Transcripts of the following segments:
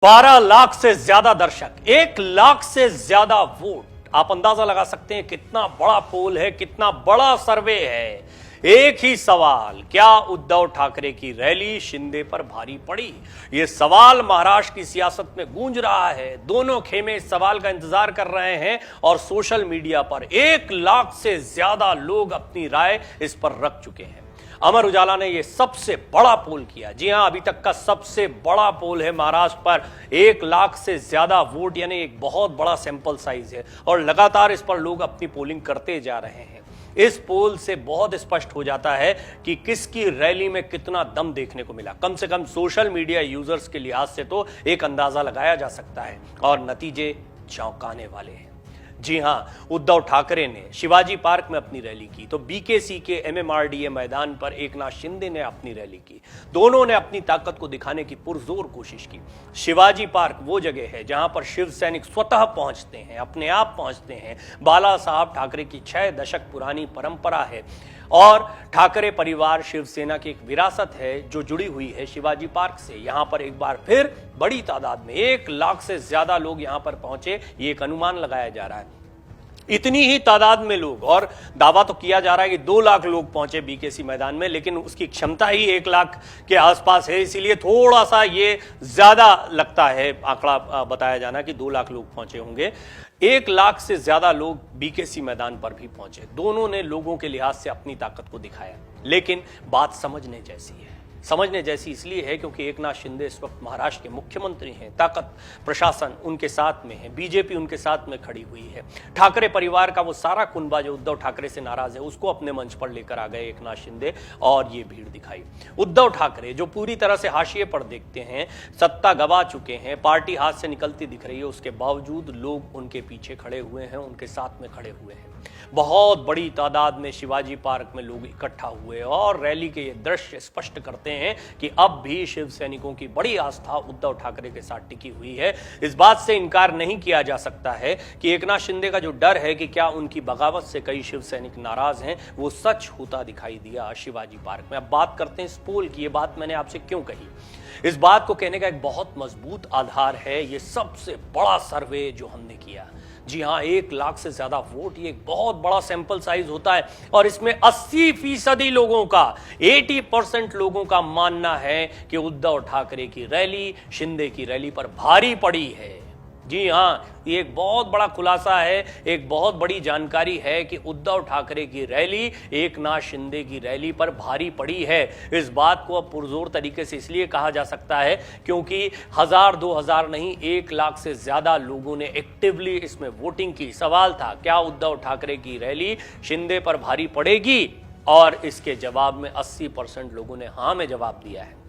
12 लाख से ज्यादा दर्शक, 1 लाख से ज्यादा वोट। आप अंदाजा लगा सकते हैं कितना बड़ा पोल है, कितना बड़ा सर्वे है। एक ही सवाल, क्या उद्धव ठाकरे की रैली शिंदे पर भारी पड़ी? यह सवाल महाराष्ट्र की सियासत में गूंज रहा है। दोनों खेमे इस सवाल का इंतजार कर रहे हैं और सोशल मीडिया पर 1 लाख से ज्यादा लोग अपनी राय इस पर रख चुके हैं। अमर उजाला ने यह सबसे बड़ा पोल किया। जी हां, अभी तक का सबसे बड़ा पोल है महाराष्ट्र पर। 1 लाख से ज्यादा वोट यानी एक बहुत बड़ा सैंपल साइज है और लगातार इस पर लोग अपनी पोलिंग करते जा रहे हैं। इस पोल से बहुत स्पष्ट हो जाता है कि किसकी रैली में कितना दम देखने को मिला। कम से कम सोशल मीडिया यूजर्स के लिहाज से तो एक अंदाजा लगाया जा सकता है और नतीजे चौंकाने वाले हैं। जी हां, उद्धव ठाकरे ने शिवाजी पार्क में अपनी रैली की तो बीकेसी के एमएमआरडीए मैदान पर एकनाथ शिंदे ने अपनी रैली की। दोनों ने अपनी ताकत को दिखाने की पुरजोर कोशिश की। शिवाजी पार्क वो जगह है जहां पर शिव सैनिक स्वतः पहुंचते हैं, अपने आप पहुंचते हैं। बाला साहब ठाकरे की 6 दशक पुरानी परंपरा है और ठाकरे परिवार शिवसेना की एक विरासत है जो जुड़ी हुई है शिवाजी पार्क से। यहां पर एक बार फिर बड़ी तादाद में 1 लाख से ज्यादा लोग यहां पर पहुंचे, ये एक अनुमान लगाया जा रहा है। इतनी ही तादाद में लोग, और दावा तो किया जा रहा है कि 2 लाख लोग पहुंचे बीकेसी मैदान में, लेकिन उसकी क्षमता ही 1 लाख के आसपास है, इसीलिए थोड़ा सा ये ज्यादा लगता है आंकड़ा बताया जाना कि 2 लाख लोग पहुंचे होंगे। 1 लाख से ज्यादा लोग बीकेसी मैदान पर भी पहुंचे। दोनों ने लोगों के लिहाज से अपनी ताकत को दिखाया, लेकिन बात समझने जैसी है। समझने जैसी इसलिए है क्योंकि एकनाथ शिंदे इस वक्त महाराष्ट्र के मुख्यमंत्री हैं। ताकत, प्रशासन उनके साथ में है, बीजेपी उनके साथ में खड़ी हुई है। ठाकरे परिवार का वो सारा कुनबा जो उद्धव ठाकरे से नाराज है उसको अपने मंच पर लेकर आ गए एकनाथ शिंदे और ये भीड़ दिखाई। उद्धव ठाकरे जो पूरी तरह से हाशिए पर देखते हैं, सत्ता गवा चुके हैं, पार्टी हाथ से निकलती दिख रही है, उसके बावजूद लोग उनके पीछे खड़े हुए हैं, उनके साथ में खड़े हुए हैं। बहुत बड़ी तादाद में शिवाजी पार्क में लोग इकट्ठा हुए और रैली के ये दृश्य स्पष्ट करते हैं कि अब भी शिव सैनिकों की बड़ी आस्था उद्धव ठाकरे के साथ टिकी हुई है। इस बात से इनकार नहीं किया जा सकता है कि एकनाथ शिंदे का जो डर है कि क्या उनकी बगावत से कई शिव सैनिक नाराज हैं, वो सच होता दिखाई दिया शिवाजी पार्क में। अब बात करते हैं इस पोल की। ये बात मैंने आपसे क्यों कही, इस बात को कहने का एक बहुत मजबूत आधार है ये सबसे बड़ा सर्वे जो हमने किया। जी हां, 1 लाख से ज्यादा वोट, ये एक बहुत बड़ा सैंपल साइज होता है और इसमें 80% लोगों का, 80% लोगों का मानना है कि उद्धव ठाकरे की रैली शिंदे की रैली पर भारी पड़ी है। जी हां, ये एक बहुत बड़ा खुलासा है, एक बहुत बड़ी जानकारी है कि उद्धव ठाकरे की रैली एकनाथ शिंदे की रैली पर भारी पड़ी है। इस बात को अब पुरजोर तरीके से इसलिए कहा जा सकता है क्योंकि 1000 2000 नहीं, 1 लाख से ज्यादा लोगों ने एक्टिवली इसमें वोटिंग की। सवाल था क्या उद्धव ठाकरे की रैली शिंदे पर भारी पड़ेगी, और इसके जवाब में 80% लोगों ने हां में जवाब दिया है।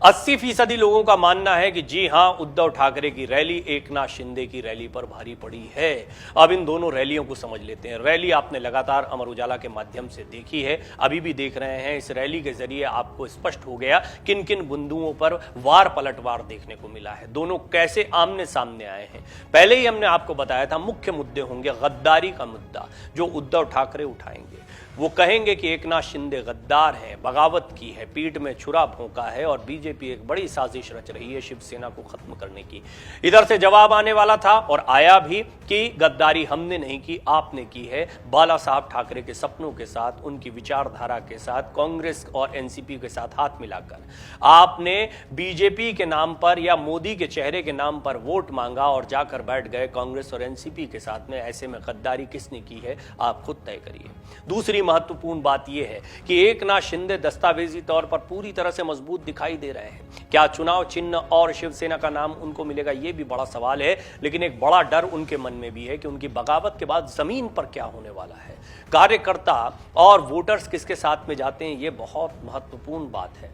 80% लोगों का मानना है कि जी हां, उद्धव ठाकरे की रैली एकनाथ शिंदे की रैली पर भारी पड़ी है। अब इन दोनों रैलियों को समझ लेते हैं। रैली आपने लगातार अमर उजाला के माध्यम से देखी है, अभी भी देख रहे हैं। इस रैली के जरिए आपको स्पष्ट हो गया किन किन बिंदुओं पर वार पलटवार देखने को मिला है, दोनों कैसे आमने सामने आए हैं। पहले ही हमने आपको बताया था मुख्य मुद्दे होंगे गद्दारी का मुद्दा जो उद्धव ठाकरे उठाएंगे। वो कहेंगे कि एकनाथ शिंदे गद्दार हैं, बगावत की है, पीठ में छुरा भोंका है और बीजेपी एक बड़ी साजिश रच रही है शिवसेना को खत्म करने की। इधर से जवाब आने वाला था और आया भी कि गद्दारी हमने नहीं की, आपने की है। बाला साहब ठाकरे के सपनों के साथ, उनकी विचारधारा के साथ, कांग्रेस और एनसीपी के साथ हाथ मिलाकर आपने बीजेपी के नाम पर या मोदी के चेहरे के नाम पर वोट मांगा और जाकर बैठ गए कांग्रेस और एनसीपी के साथ में। ऐसे में गद्दारी किसने की है, आप खुद तय करिए। दूसरी महत्वपूर्ण बात यह है कि एकनाथ शिंदे दस्तावेजी तौर पर पूरी तरह से मजबूत दिखाई दे रहे हैं। क्या चुनाव चिन्ह और शिवसेना का नाम उनको मिलेगा, यह भी बड़ा सवाल है। लेकिन एक बड़ा डर उनके मन में भी है कि उनकी बगावत के बाद जमीन पर क्या होने वाला है, कार्यकर्ता और वोटर्स किसके साथ में जाते हैं, यह बहुत महत्वपूर्ण बात है।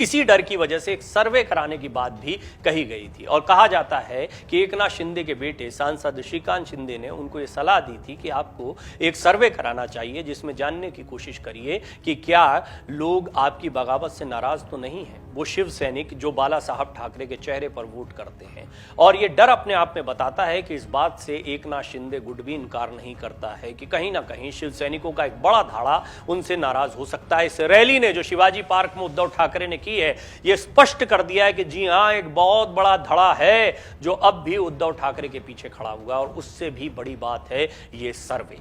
इसी डर की वजह से एक सर्वे कराने की बात भी कही गई थी और कहा जाता है कि एकनाथ शिंदे के बेटे सांसद श्रीकांत शिंदे ने उनको ये सलाह दी थी कि आपको एक सर्वे कराना चाहिए जिसमें जानने की कोशिश करिए कि क्या लोग आपकी बगावत से नाराज तो नहीं है। वो शिव सैनिक जो बाला साहब ठाकरे के चेहरे पर वोट करते हैं। और ये डर अपने आप में बताता है कि इस बात से एकनाथ शिंदे गुट भी इनकार नहीं करता है कि कहीं ना कहीं शिव सैनिकों का एक बड़ा धाड़ा उनसे नाराज हो सकता है। इस रैली ने जो शिवाजी पार्क में उद्धव ठाकरे ने की है, ये स्पष्ट कर दिया है कि जी हां, एक बहुत बड़ा धड़ा है जो अब भी उद्धव ठाकरे के पीछे खड़ा हुआ। और उससे भी बड़ी बात है ये सर्वे।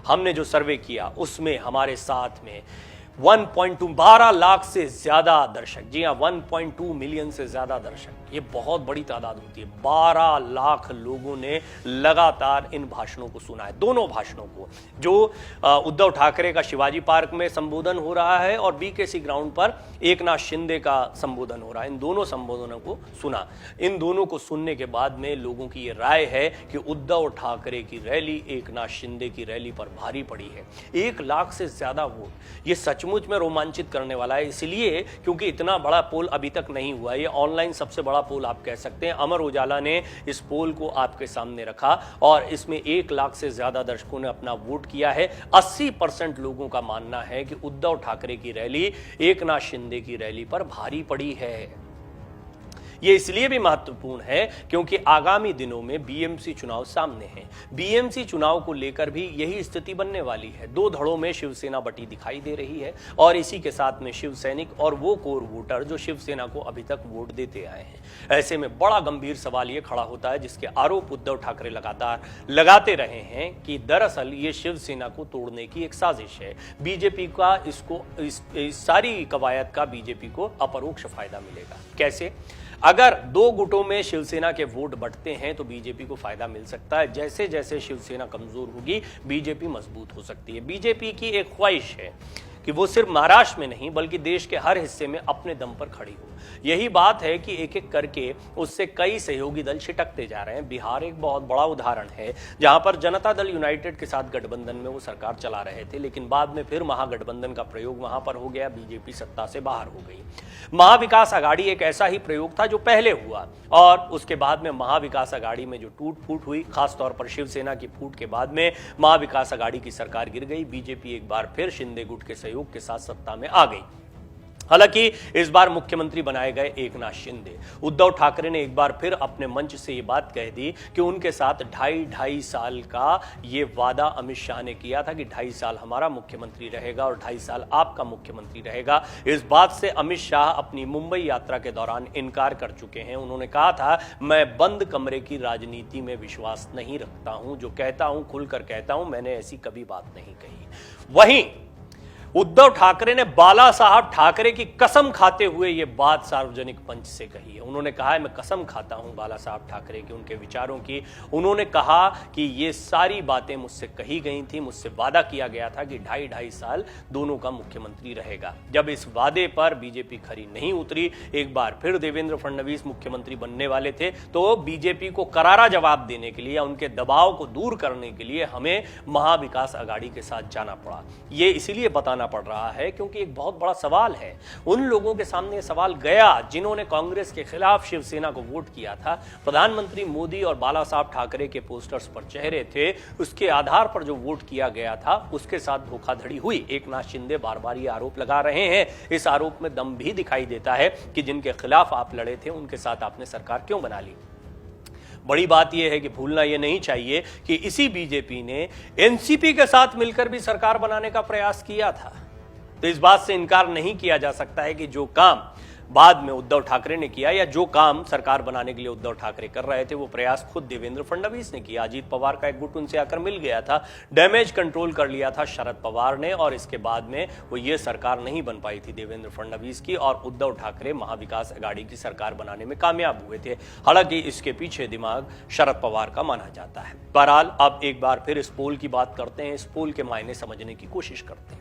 हमने जो सर्वे किया उसमें हमारे साथ में 12 लाख से ज्यादा दर्शक, जी हां 1.2 मिलियन से ज्यादा दर्शक, ये बहुत बड़ी तादाद होती है। 12 लाख लोगों ने लगातार इन भाषणों को सुना है, दोनों भाषणों को, जो उद्धव ठाकरे का शिवाजी पार्क में संबोधन हो रहा है और बीकेसी ग्राउंड पर एकनाथ शिंदे का संबोधन हो रहा है। इन दोनों संबोधनों को सुना। इन दोनों को सुनने के बाद में लोगों की ये राय है कि उद्धव ठाकरे की रैली एकनाथ शिंदे की रैली पर भारी पड़ी है। 1 लाख से ज्यादा वोट, ये सचमुच में रोमांचित करने वाला है। इसलिए क्योंकि इतना बड़ा पोल अभी तक नहीं हुआ, ये ऑनलाइन सबसे बड़ा पोल आप कह सकते हैं। अमर उजाला ने इस पोल को आपके सामने रखा और इसमें 1 लाख से ज्यादा दर्शकों ने अपना वोट किया है। 80% लोगों का मानना है कि उद्धव ठाकरे की रैली एकनाथ शिंदे की रैली पर भारी पड़ी है। ये इसलिए भी महत्वपूर्ण है क्योंकि आगामी दिनों में बीएमसी चुनाव सामने हैं। बीएमसी चुनाव को लेकर भी यही स्थिति बनने वाली है। 2 धड़ों में शिवसेना बटी दिखाई दे रही है और इसी के साथ में शिव सैनिक और वो कोर वोटर जो शिवसेना को अभी तक वोट देते आए हैं। ऐसे में बड़ा गंभीर सवाल ये खड़ा होता है, जिसके आरोप उद्धव ठाकरे लगातार लगाते रहे हैं कि दरअसल ये शिवसेना को तोड़ने की एक साजिश है। बीजेपी का इस सारी कवायद का बीजेपी को अपरोक्ष फायदा मिलेगा। कैसे? अगर 2 गुटों में शिवसेना के वोट बढ़ते हैं तो बीजेपी को फायदा मिल सकता है। जैसे जैसे शिवसेना कमजोर होगी बीजेपी मजबूत हो सकती है। बीजेपी की एक ख्वाहिश है कि वो सिर्फ महाराष्ट्र में नहीं बल्कि देश के हर हिस्से में अपने दम पर खड़ी हो। यही बात है कि एक एक करके उससे कई सहयोगी दल छिटकते जा रहे हैं। बिहार एक बहुत बड़ा उदाहरण है, जहां पर जनता दल यूनाइटेड के साथ गठबंधन में वो सरकार चला रहे थे, लेकिन बाद में फिर महागठबंधन का प्रयोग वहां पर हो गया, बीजेपी सत्ता से बाहर हो गई। महाविकास आघाड़ी एक ऐसा ही प्रयोग था जो पहले हुआ और उसके बाद में महाविकास आघाड़ी में जो टूट फूट हुई, खासतौर पर शिवसेना की फूट के बाद में महाविकास आघाड़ी की सरकार गिर गई। बीजेपी एक बार फिर शिंदे गुट के सहयोग के साथ सत्ता में आ गई। हालांकि इस बार मुख्यमंत्री बनाए गए एकनाथ शिंदे। उद्धव ठाकरे ने एक बार फिर अपने मंच से ये बात कह दी कि उनके साथ 2.5 साल का ये वादा अमित शाह ने किया था कि 2.5 साल हमारा मुख्यमंत्री रहेगा और 2.5 साल आपका मुख्यमंत्री रहेगा। इस बात से अमित शाह अपनी मुंबई यात्रा के दौरान इनकार कर चुके हैं। उन्होंने कहा था, मैं बंद कमरे की राजनीति में विश्वास नहीं रखता हूं, जो कहता हूं खुलकर कहता हूं, मैंने ऐसी कभी बात नहीं कही। वहीं उद्धव ठाकरे ने बाला साहब ठाकरे की कसम खाते हुए यह बात सार्वजनिक मंच से कही है। उन्होंने कहा है, मैं कसम खाता हूं बाला साहब ठाकरे की, उनके विचारों की। उन्होंने कहा कि ये सारी बातें मुझसे कही गई थी, मुझसे वादा किया गया था कि 2.5 साल दोनों का मुख्यमंत्री रहेगा। जब इस वादे पर बीजेपी खरी नहीं उतरी, एक बार फिर देवेंद्र फडणवीस मुख्यमंत्री बनने वाले थे, तो बीजेपी को करारा जवाब देने के लिए, उनके दबाव को दूर करने के लिए हमें महाविकास आघाड़ी के साथ जाना पड़ा। ये इसीलिए बताना पड़ रहा है क्योंकि एक बहुत बड़ा सवाल है। उन लोगों के सामने सवाल गया जिन्होंने कांग्रेस के खिलाफ शिवसेना को वोट किया था। प्रधानमंत्री मोदी और बाला साहब ठाकरे के पोस्टर्स पर चेहरे थे, उसके आधार पर जो वोट किया गया था उसके साथ धोखाधड़ी हुई। एकनाथ शिंदे बार बार ये आरोप लगा रहे हैं। इस आरोप में दम भी दिखाई देता है कि जिनके खिलाफ आप लड़े थे उनके साथ आपने सरकार क्यों बना ली। बड़ी बात यह है कि भूलना यह नहीं चाहिए कि इसी बीजेपी ने एनसीपी के साथ मिलकर भी सरकार बनाने का प्रयास किया था। तो इस बात से इनकार नहीं किया जा सकता है कि जो काम बाद में उद्धव ठाकरे ने किया या जो काम सरकार बनाने के लिए उद्धव ठाकरे कर रहे थे, वो प्रयास खुद देवेंद्र फडणवीस ने किया। अजीत पवार का एक गुट उनसे आकर मिल गया था, डैमेज कंट्रोल कर लिया था शरद पवार ने और इसके बाद में वो ये सरकार नहीं बन पाई थी देवेंद्र फडणवीस की और उद्धव ठाकरे महाविकास आघाड़ी की सरकार बनाने में कामयाब हुए थे। हालांकि इसके पीछे दिमाग शरद पवार का माना जाता है। बहरहाल अब एक बार फिर इस पोल की बात करते हैं, इस पोल के मायने समझने की कोशिश करते हैं।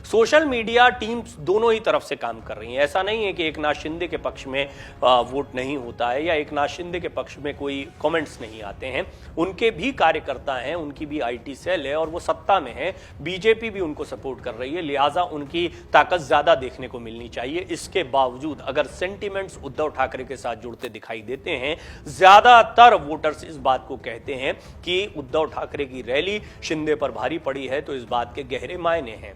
सोशल मीडिया टीम्स दोनों ही तरफ से काम कर रही हैं। ऐसा नहीं है कि एकनाथ शिंदे के पक्ष में वोट नहीं होता है या एकनाथ शिंदे के पक्ष में कोई कमेंट्स नहीं आते हैं। उनके भी कार्यकर्ता हैं, उनकी भी आईटी सेल है और वो सत्ता में है। बीजेपी भी उनको सपोर्ट कर रही है, लिहाजा उनकी ताकत ज्यादा देखने को मिलनी चाहिए। इसके बावजूद अगर सेंटिमेंट्स उद्धव ठाकरे के साथ जुड़ते दिखाई देते हैं, ज्यादातर वोटर्स इस बात को कहते हैं कि उद्धव ठाकरे की रैली शिंदे पर भारी पड़ी है, तो इस बात के गहरे मायने हैं।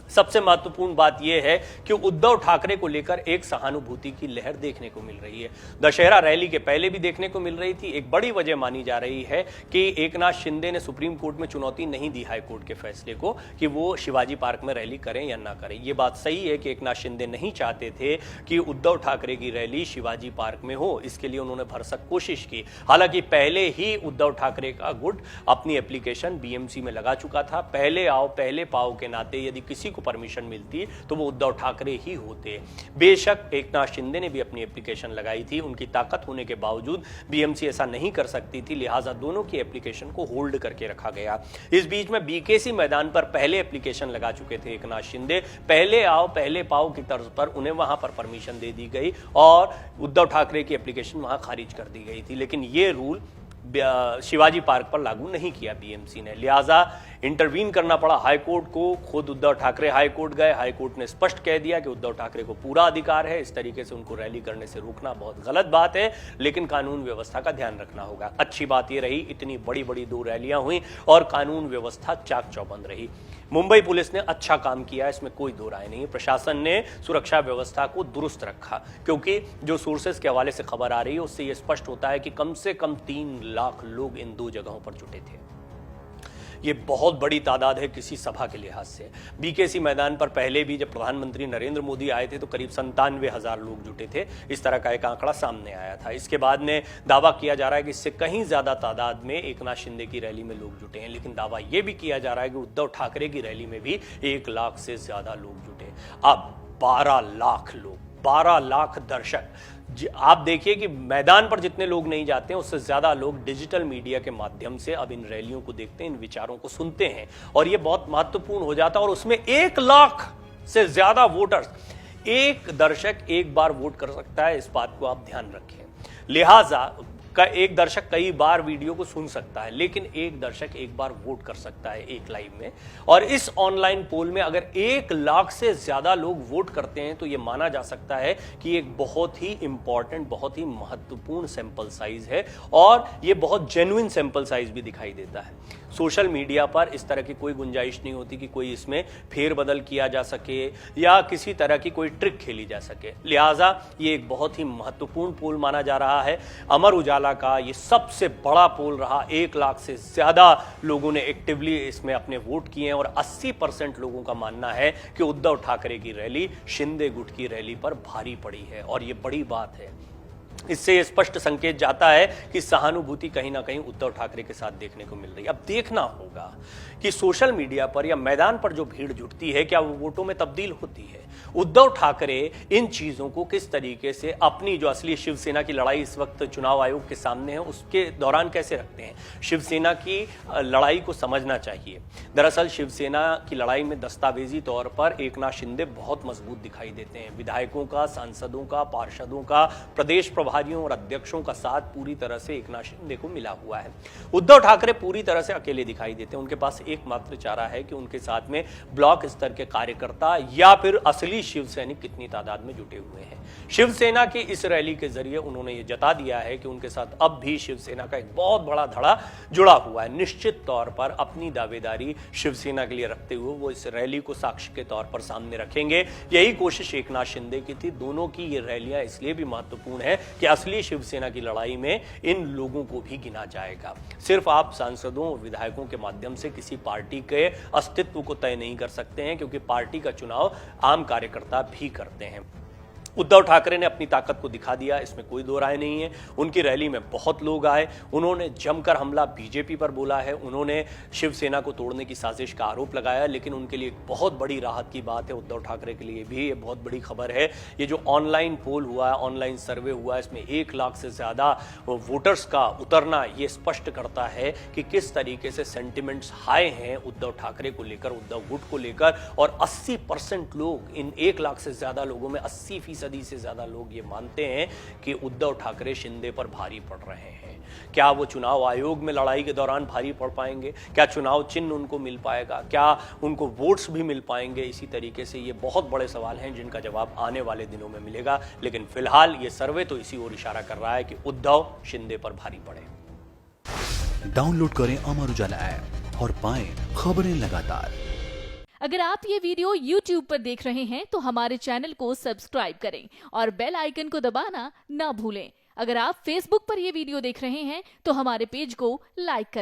सबसे महत्वपूर्ण बात यह है कि उद्धव ठाकरे को लेकर एक सहानुभूति की लहर देखने को मिल रही है। दशहरा रैली के पहले भी देखने को मिल रही थी। एक बड़ी वजह मानी जा रही है कि एकनाथ शिंदे ने सुप्रीम कोर्ट में चुनौती नहीं दी हाई कोर्ट के फैसले को कि वो शिवाजी पार्क में रैली करें या ना करें। ये बात सही है कि एकनाथ शिंदे नहीं चाहते थे कि उद्धव ठाकरे की रैली शिवाजी पार्क में हो, इसके लिए उन्होंने भरसक कोशिश की। हालांकि पहले ही उद्धव ठाकरे का गुट अपनी एप्लीकेशन बीएमसी में लगा चुका था। पहले आओ पहले पाओ के नाते यदि किसी को परमिशन मिलती तो वो उद्धव ठाकरे ही होते। बेशक एकनाथ शिंदे ने भी अपनी एप्लीकेशन लगाई थी, उनकी ताकत होने के बावजूद बीएमसी ऐसा नहीं कर सकती थी, लिहाजा दोनों की एप्लीकेशन को होल्ड करके रखा गया। इस बीच में बीकेसी मैदान पर पहले एप्लीकेशन लगा चुके थे एकनाथ शिंदे। पहले आओ पहले पाओ की तर्ज पर उन्हें वहां पर परमिशन दे दी गई और उद्धव ठाकरे की एप्लीकेशन वहां खारिज कर दी गई थी। लेकिन यह रूल शिवाजी पार्क पर लागू नहीं किया बीएमसी ने, लिहाजा इंटरवीन करना पड़ा हाई कोर्ट को। खुद उद्धव ठाकरे हाई कोर्ट गए। हाई कोर्ट ने स्पष्ट कह दिया कि उद्धव ठाकरे को पूरा अधिकार है, इस तरीके से उनको रैली करने से रोकना बहुत गलत बात है, लेकिन कानून व्यवस्था का ध्यान रखना होगा। अच्छी बात यह रही इतनी बड़ी बड़ी 2 रैलियां हुई और कानून व्यवस्था चाक चौबंद रही। मुंबई पुलिस ने अच्छा काम किया, इसमें कोई दो राय नहीं। प्रशासन ने सुरक्षा व्यवस्था को दुरुस्त रखा, क्योंकि जो सोर्सेस के हवाले से खबर आ रही है उससे यह स्पष्ट होता है कि कम से कम 3 लाख लोग इन 2 जगहों पर जुटे थे। ये बहुत बड़ी तादाद है किसी सभा के लिहाज से। बीकेसी मैदान पर पहले भी जब प्रधानमंत्री नरेंद्र मोदी आए थे तो करीब 97,000 लोग जुटे थे, इस तरह का एक आंकड़ा सामने आया था। इसके बाद में दावा किया जा रहा है कि इससे कहीं ज्यादा तादाद में एकनाथ शिंदे की रैली में लोग जुटे हैं, लेकिन दावा यह भी किया जा रहा है कि उद्धव ठाकरे की रैली में भी 1 लाख से ज्यादा लोग जुटे। अब 12 लाख लोग, 12 लाख दर्शक। आप देखिए कि मैदान पर जितने लोग नहीं जाते हैं उससे ज्यादा लोग डिजिटल मीडिया के माध्यम से अब इन रैलियों को देखते हैं, इन विचारों को सुनते हैं, और यह बहुत महत्वपूर्ण हो जाता है। और उसमें 1 लाख से ज्यादा वोटर्स, एक दर्शक एक बार वोट कर सकता है, इस बात को आप ध्यान रखें। लिहाजा एक दर्शक कई बार वीडियो को सुन सकता है, लेकिन एक दर्शक एक बार वोट कर सकता है एक लाइव में। और इस ऑनलाइन पोल में अगर 1 लाख से ज्यादा लोग वोट करते हैं तो यह माना जा सकता है कि एक बहुत ही इंपॉर्टेंट, बहुत ही महत्वपूर्ण सैंपल साइज है, और यह बहुत जेन्युइन सैंपल साइज भी दिखाई देता है। सोशल मीडिया पर इस तरह की कोई गुंजाइश नहीं होती कि कोई इसमें फेरबदल किया जा सके या किसी तरह की कोई ट्रिक खेली जा सके। लिहाजा ये एक बहुत ही महत्वपूर्ण पोल माना जा रहा है। अमर उजाला का ये सबसे बड़ा पोल रहा। 1 लाख से ज्यादा लोगों ने एक्टिवली इसमें अपने वोट किए हैं और 80% लोगों का मानना है कि उद्धव ठाकरे की रैली शिंदे गुट की रैली पर भारी पड़ी है, और ये बड़ी बात है। इससे यह स्पष्ट संकेत जाता है कि सहानुभूति कहीं ना कहीं उद्धव ठाकरे के साथ देखने को मिल रही है। अब देखना होगा कि सोशल मीडिया पर या मैदान पर जो भीड़ जुटती है क्या वो वोटों में तब्दील होती है। उद्धव ठाकरे इन चीजों को किस तरीके से अपनी जो असली शिवसेना की लड़ाई इस वक्त चुनाव आयोग के सामने है उसके दौरान कैसे रखते हैं। शिवसेना की लड़ाई को समझना चाहिए। दरअसल शिवसेना की लड़ाई में दस्तावेजी तौर पर एकनाथ शिंदे बहुत मजबूत दिखाई देते हैं। विधायकों का, सांसदों का, पार्षदों का, प्रदेश प्रभारियों और अध्यक्षों का साथ पूरी तरह से एकनाथ शिंदे को मिला हुआ है। उद्धव ठाकरे पूरी तरह से अकेले दिखाई देते हैं। उनके पास एकमात्र चारा है कि उनके साथ में ब्लॉक स्तर के कार्यकर्ता या फिर असली शिवसैनिक कितनी तादाद में जुटे हुए हैं। शिवसेना की इस रैली के जरिए उन्होंने ये जता दिया है कि उनके साथ अब भी शिवसेना का एक बहुत बड़ा धड़ा जुड़ा हुआ है। निश्चित तौर पर अपनी दावेदारी शिवसेना के लिए रखते हुए वो इस रैली को साक्ष्य के तौर पर सामने रखेंगे। यही कोशिश एकनाथ शिंदे की थी। दोनों की ये रैलियां इसलिए भी महत्वपूर्ण है कि असली शिवसेना की लड़ाई में इन लोगों को भी गिना जाएगा। सिर्फ आप सांसदों और विधायकों के माध्यम से किसी पार्टी के अस्तित्व को तय नहीं कर सकते हैं, क्योंकि पार्टी का चुनाव आम कार्यकर्ता भी करते हैं। उद्धव ठाकरे ने अपनी ताकत को दिखा दिया, इसमें कोई दो राय नहीं है। उनकी रैली में बहुत लोग आए, उन्होंने जमकर हमला बीजेपी पर बोला है, उन्होंने शिवसेना को तोड़ने की साजिश का आरोप लगाया। लेकिन उनके लिए बहुत बड़ी राहत की बात है, उद्धव ठाकरे के लिए भी ये बहुत बड़ी खबर है। ये जो ऑनलाइन पोल हुआ है, ऑनलाइन सर्वे हुआ है, इसमें 1 लाख से ज्यादा वोटर्स का उतरना ये स्पष्ट करता है कि किस तरीके से सेंटिमेंट्स हाई हैं उद्धव ठाकरे को लेकर, उद्धव गुट को लेकर। और 80% लोग, इन 1 लाख से ज्यादा लोगों में 80% से ज्यादा लोग ये मानते हैं कि उद्धव ठाकरे शिंदे पर भारी पड़ रहे हैं। क्या वो चुनाव आयोग में लड़ाई के दौरान भारी पड़ पाएंगे? क्या चुनाव चिन्ह उनको मिल पाएगा? क्या उनको वोट्स भी मिल पाएंगे? इसी तरीके से ये बहुत बड़े सवाल हैं जिनका जवाब आने वाले दिनों में मिलेगा। लेकिन फिलहाल ये सर्वे तो इसी ओर इशारा कर रहा है कि उद्धव शिंदे पर भारी पड़े। डाउनलोड करें अमर उजाला ऐप और पाएं खबरें लगातार। अगर आप ये वीडियो YouTube पर देख रहे हैं तो हमारे चैनल को सब्सक्राइब करें और बेल आइकन को दबाना ना भूलें। अगर आप Facebook पर ये वीडियो देख रहे हैं तो हमारे पेज को लाइक करें।